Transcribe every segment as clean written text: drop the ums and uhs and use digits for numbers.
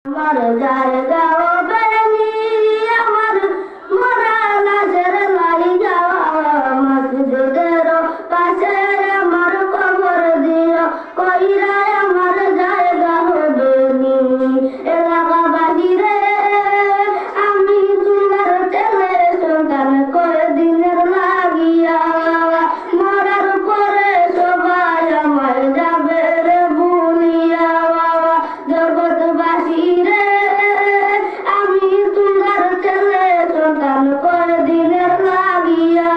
আমার জায়গা হবে নি, আমার মরা লাশের লাইগা মসজিদের পাশে আমার কবর দিও, কইরা আমার জায়গা হবে নি। এলাকাবাসী রে, আমি তোমার ছেলে সন্তান কয়দিনের লাগিয়া, মরার পরে সবাই আমায় যাবে রে ভুলিয়া। জগৎবাসী রে, আমি তোমার ছেলে সন্তান কয়দিনের লাগিয়া,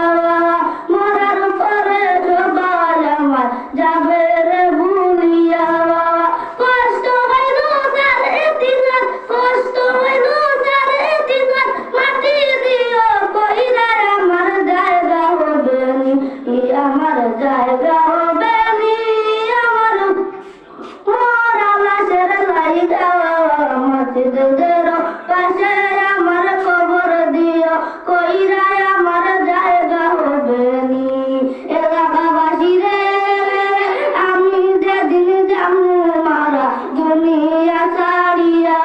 মরার পরে সবাই আমায় যাবে রে ভুলিয়া। কষ্ট হইল সাড়ে 3 লাখ, কষ্ট হইল সাড়ে 3 লাখ, মাটি দিও কইরা আমার জায়গা হবে নি, আমার জায়গা হবে নি। আমার মরা লাশের লাইগা মসজিদের পাশে আমার কবর দিও, কইরা আমার জায়গা হবে নি। এলাকাবাসী রে, আমি যেদিন যাবো মারা দুনিয়া ছাড়িয়া,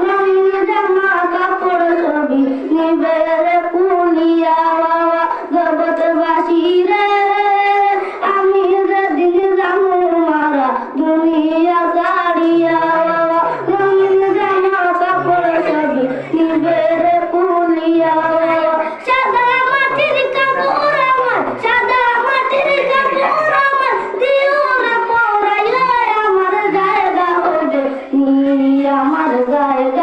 রঙিন জামা কাপড় ছবি নিবে রে কুলিয়া। জগৎবাসী রে, আমি যেদিন যাবো মারা দুনিয়া ছাড়িয়া, রঙিন জামা কাপড় ছবি নিবে রে কুলিয়া। সাদা মাটির কাপড় আমার, সাদা মাটির কাপড় আমার, দিও রে পরাইয়া আমার জায়গা হবে নি, আমার জায়গা